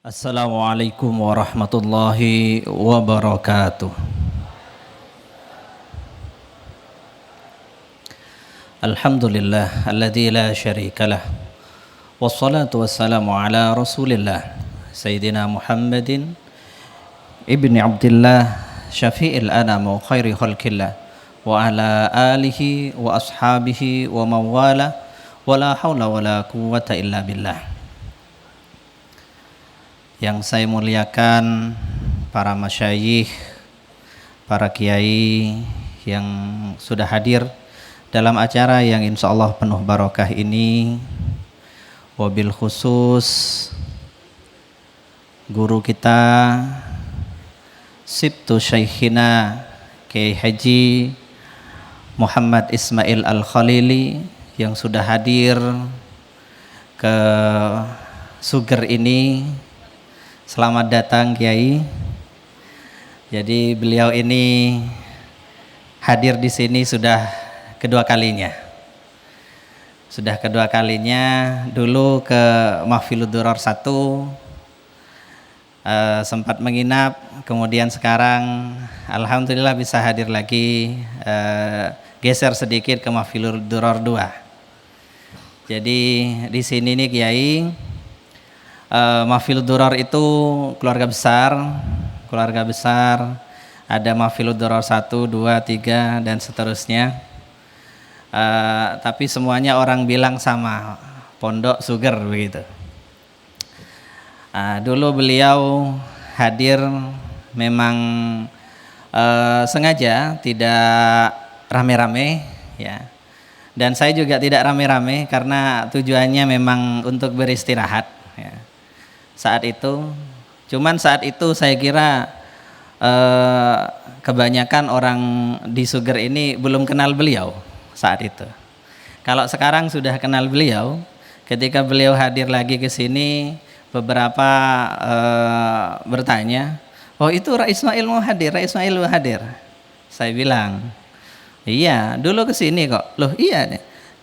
Assalamualaikum warahmatullahi wabarakatuh. Alhamdulillah alladzi la syarika lah. Wassalatu wassalamu ala Rasulillah Sayyidina Muhammadin ibni Abdillah syafi'il anam wa khairi khalqillah wa ala alihi wa ashabihi wa mawala wa la hawla wa la quwwata illa billah. Yang saya muliakan para masyayikh, para kiai yang sudah hadir dalam acara yang insya Allah penuh barokah ini, wabil khusus guru kita Sibtu Syekhina Kiai Haji Muhammad Ismail Al-Khalili yang sudah hadir ke Suger ini. Selamat datang Kiai. Jadi beliau ini hadir di sini sudah kedua kalinya. Sudah kedua kalinya. Dulu ke Mahfilud Durar 1 sempat menginap, kemudian sekarang alhamdulillah bisa hadir lagi, geser sedikit ke Mahfilud Durar 2. Jadi di sini nih Kiai, Mahfilud Durar itu keluarga besar, ada Mahfilud Durar 1, 2, 3 dan seterusnya. Tapi semuanya orang bilang sama, Pondok Suger begitu. Dulu beliau hadir memang sengaja tidak rame-rame ya. Dan saya juga tidak rame-rame karena tujuannya memang untuk beristirahat ya. Saat itu saya kira kebanyakan orang di Suger ini belum kenal beliau saat itu. Kalau sekarang sudah kenal beliau, ketika beliau hadir lagi ke sini, beberapa bertanya, oh itu Ra Ismail mau hadir. Saya bilang, iya dulu ke sini kok. Loh iya,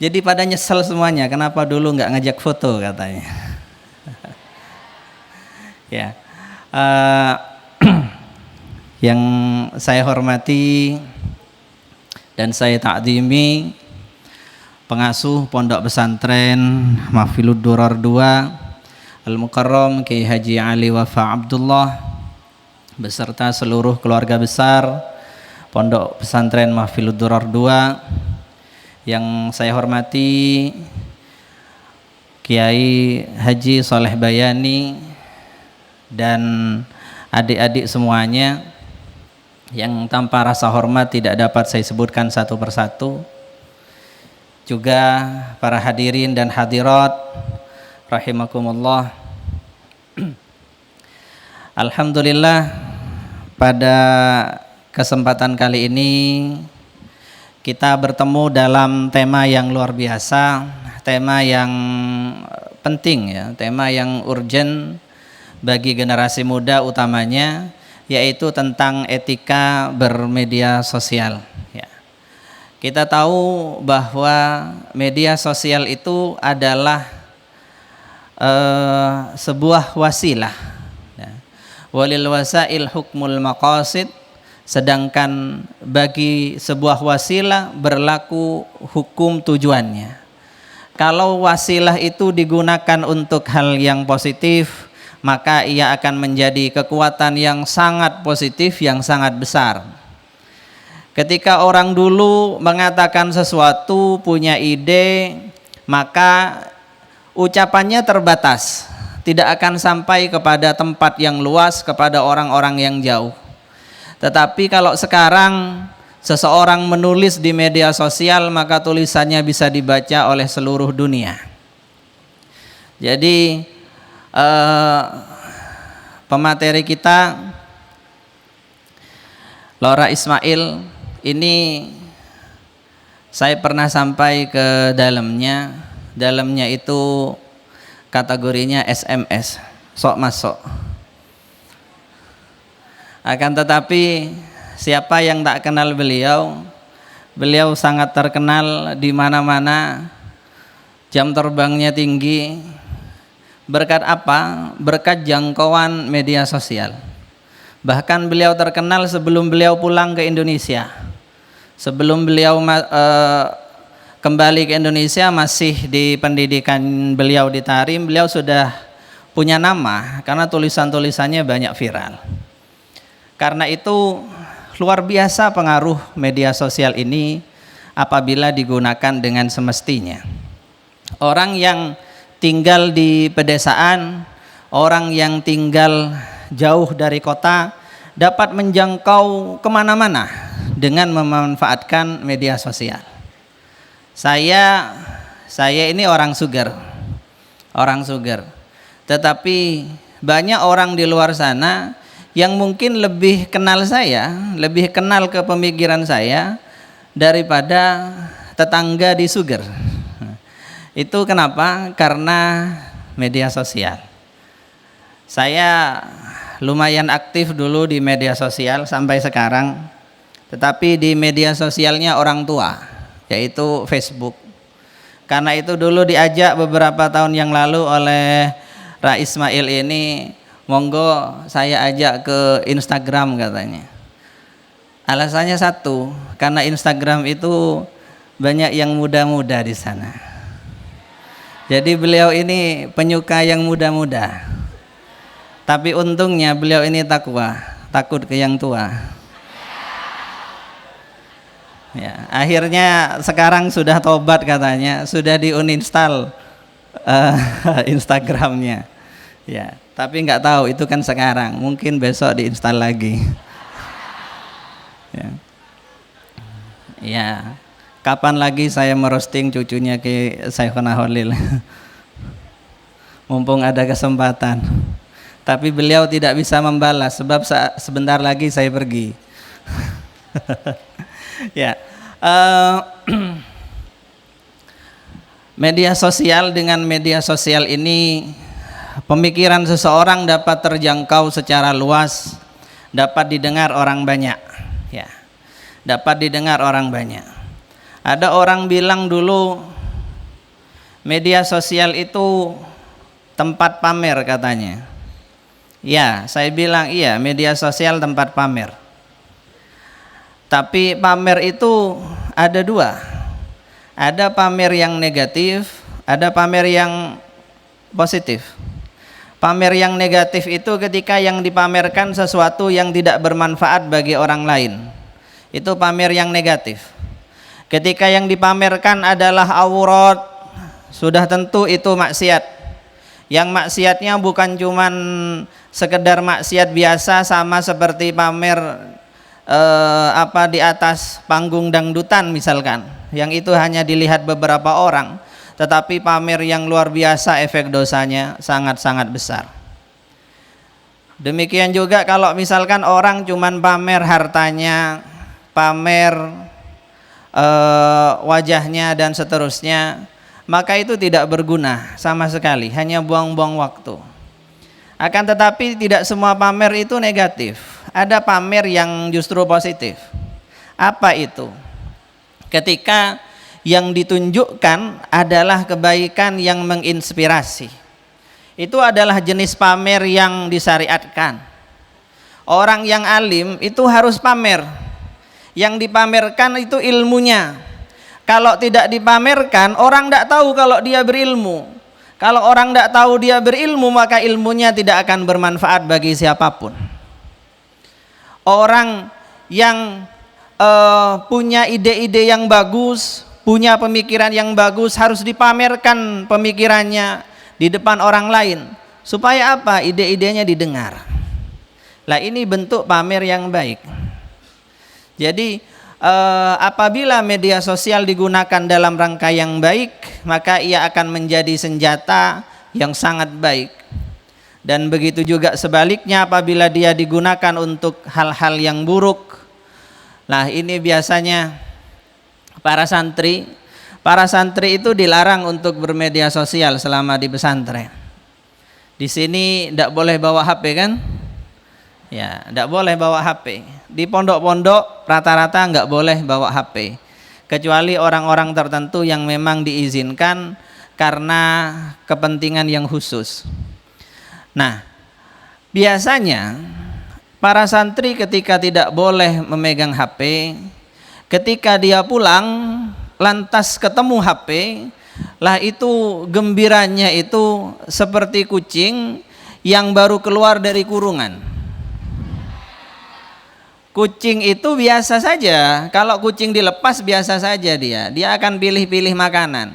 jadi pada nyesel semuanya, kenapa dulu nggak ngajak foto katanya. Ya, yang saya hormati dan saya takdimi pengasuh Pondok Pesantren Mahfilud Durar 2 Al-Mukarram Kiai Haji Ali Wafa Abdullah beserta seluruh keluarga besar Pondok Pesantren Mahfilud Durar 2, yang saya hormati Kiai Haji Soleh Bayani dan adik-adik semuanya yang tanpa rasa hormat tidak dapat saya sebutkan satu persatu, juga para hadirin dan hadirat rahimakumullah. Alhamdulillah pada kesempatan kali ini kita bertemu dalam tema yang luar biasa, tema yang penting ya, tema yang urgent bagi generasi muda utamanya, yaitu tentang etika bermedia sosial ya. Kita tahu bahwa media sosial itu adalah sebuah wasilah ya. Walil wasail hukmul maqasid, sedangkan bagi sebuah wasilah berlaku hukum tujuannya. Kalau wasilah itu digunakan untuk hal yang positif, maka ia akan menjadi kekuatan yang sangat positif, yang sangat besar. Ketika orang dulu mengatakan sesuatu, punya ide, maka ucapannya terbatas, tidak akan sampai kepada tempat yang luas, kepada orang-orang yang jauh. Tetapi kalau sekarang seseorang menulis di media sosial, maka tulisannya bisa dibaca oleh seluruh dunia. Jadi pemateri kita Lora Ismail ini saya pernah sampai ke dalamnya itu kategorinya SMS, sok masuk. Akan tetapi siapa yang tak kenal beliau sangat terkenal di mana-mana, jam terbangnya tinggi, Berkat apa? Berkat jangkauan media sosial. Bahkan beliau terkenal sebelum beliau pulang ke Indonesia. Sebelum beliau kembali ke Indonesia, masih di pendidikan beliau di Tarim, beliau sudah punya nama karena tulisan-tulisannya banyak viral. Karena itu luar biasa pengaruh media sosial ini apabila digunakan dengan semestinya. Orang yang tinggal di pedesaan, orang yang tinggal jauh dari kota dapat menjangkau kemana-mana dengan memanfaatkan media sosial. Saya ini orang Suger, tetapi banyak orang di luar sana yang mungkin lebih kenal saya, lebih kenal ke pemikiran saya daripada tetangga di Suger. Itu kenapa? Karena media sosial. Saya lumayan aktif dulu di media sosial sampai sekarang, tetapi di media sosialnya orang tua, yaitu Facebook. Karena itu dulu diajak beberapa tahun yang lalu oleh Ra Ismail ini, monggo saya ajak ke Instagram katanya. Alasannya satu, karena Instagram itu banyak yang muda-muda di sana. Jadi beliau ini penyuka yang muda-muda. Tapi untungnya beliau ini takwa, takut ke yang tua. Ya, akhirnya sekarang sudah tobat katanya, sudah di-uninstall Instagramnya. Ya, tapi nggak tahu itu kan sekarang, mungkin besok diinstal lagi. Ya. Ya, kapan lagi saya merosting cucunya ke Syekhona Holil? Mumpung ada kesempatan. Tapi beliau tidak bisa membalas sebab sebentar lagi saya pergi. Ya, media sosial, dengan media sosial ini pemikiran seseorang dapat terjangkau secara luas, dapat didengar orang banyak. Ya, dapat didengar orang banyak. Ada orang bilang dulu media sosial itu tempat pamer katanya. Ya, saya bilang iya, media sosial tempat pamer. Tapi pamer itu ada dua. Ada pamer yang negatif, ada pamer yang positif. Pamer yang negatif itu ketika yang dipamerkan sesuatu yang tidak bermanfaat bagi orang lain. Itu pamer yang negatif. Ketika yang dipamerkan adalah aurat, sudah tentu itu maksiat. Yang maksiatnya bukan cuman sekedar maksiat biasa sama seperti pamer di atas panggung dangdutan misalkan, yang itu hanya dilihat beberapa orang, tetapi pamer yang luar biasa efek dosanya sangat-sangat besar. Demikian juga kalau misalkan orang cuman pamer hartanya, pamer wajahnya dan seterusnya, maka itu tidak berguna sama sekali, hanya buang-buang waktu. Akan tetapi tidak semua pamer itu negatif. Ada pamer yang justru positif. Apa itu? Ketika yang ditunjukkan adalah kebaikan yang menginspirasi. Itu adalah jenis pamer yang disyariatkan. Orang yang alim itu harus pamer. Yang dipamerkan itu ilmunya. Kalau tidak dipamerkan, orang tidak tahu kalau dia berilmu. Kalau orang tidak tahu dia berilmu, maka ilmunya tidak akan bermanfaat bagi siapapun. Orang yang punya ide-ide yang bagus, punya pemikiran yang bagus, harus dipamerkan pemikirannya di depan orang lain. Supaya apa? Ide-idenya didengar. Lah ini bentuk pamer yang baik. Jadi apabila media sosial digunakan dalam rangka yang baik, maka ia akan menjadi senjata yang sangat baik. Dan begitu juga sebaliknya apabila dia digunakan untuk hal-hal yang buruk. Nah, ini biasanya para santri itu dilarang untuk bermedia sosial selama di pesantren. Di sini tidak boleh bawa HP kan? Ya, tidak boleh bawa HP. Di pondok-pondok rata-rata nggak boleh bawa HP, kecuali orang-orang tertentu yang memang diizinkan karena kepentingan yang khusus. Nah, biasanya para santri ketika tidak boleh memegang HP, ketika dia pulang lantas ketemu HP, lah itu gembiranya itu seperti kucing yang baru keluar dari kurungan. Kucing itu biasa saja, kalau kucing dilepas biasa saja dia akan pilih-pilih makanan.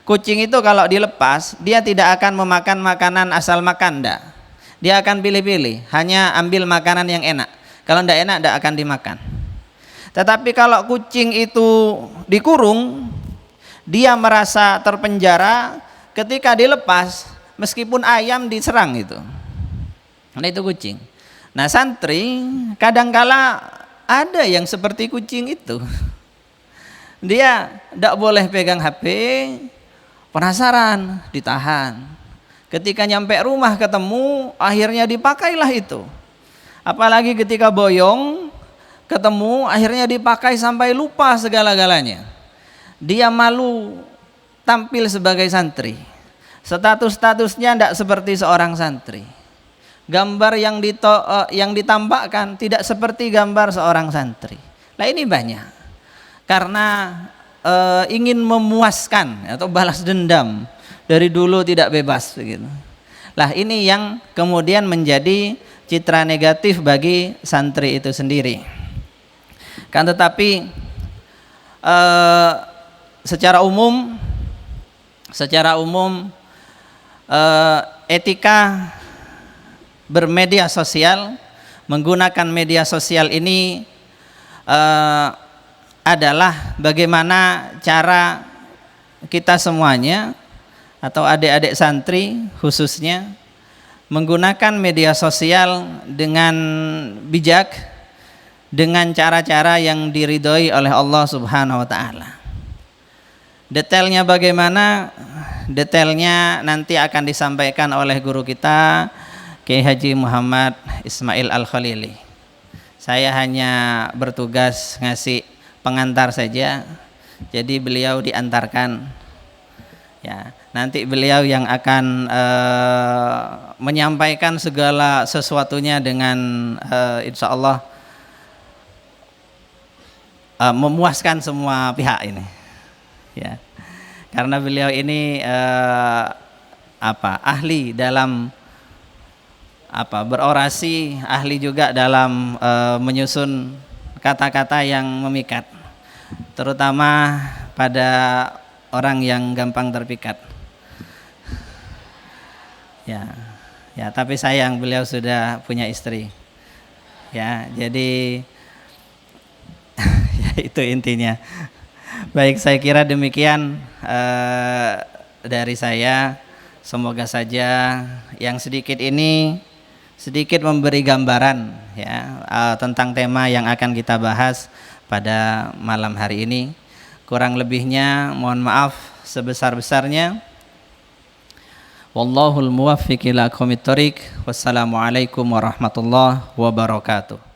Kucing itu kalau dilepas, dia tidak akan memakan makanan asal makan, enggak. Dia akan pilih-pilih, hanya ambil makanan yang enak. Kalau enggak enak, enggak akan dimakan. Tetapi kalau kucing itu dikurung, dia merasa terpenjara, ketika dilepas, meskipun ayam diserang itu. Nah itu kucing. Nah santri kadangkala ada yang seperti kucing itu. Dia tidak boleh pegang HP, penasaran, ditahan. Ketika nyampe rumah ketemu, akhirnya dipakailah itu. Apalagi ketika boyong, ketemu, akhirnya dipakai sampai lupa segala-galanya. Dia malu tampil sebagai santri. Status-statusnya tidak seperti seorang santri. Gambar yang ditampakkan tidak seperti gambar seorang santri. Nah ini banyak karena ingin memuaskan atau balas dendam, dari dulu tidak bebas begitu. Lah ini yang kemudian menjadi citra negatif bagi santri itu sendiri. Kan tetapi secara umum etika bermedia sosial, menggunakan media sosial ini adalah bagaimana cara kita semuanya atau adik-adik santri khususnya menggunakan media sosial dengan bijak, dengan cara-cara yang diridhoi oleh Allah Subhanahu wa taala. Detailnya bagaimana? Detailnya nanti akan disampaikan oleh guru kita Kiai Haji Muhammad Ismail Al-Khalili. Saya hanya bertugas ngasih pengantar saja. Jadi beliau diantarkan. Ya, nanti beliau yang akan menyampaikan segala sesuatunya dengan insya Allah memuaskan semua pihak ini. Ya, karena beliau ini ahli dalam berorasi, ahli juga dalam menyusun kata-kata yang memikat, terutama pada orang yang gampang terpikat. Ya, tapi sayang beliau sudah punya istri. Ya, jadi ya itu intinya. Baik, saya kira demikian dari saya. Semoga saja yang sedikit ini sedikit memberi gambaran ya tentang tema yang akan kita bahas pada malam hari ini. Kurang lebihnya mohon maaf sebesar-besarnya. Wallahul muwaffiq ila aqwamit thoriq. Wassalamualaikum warahmatullahi wabarakatuh.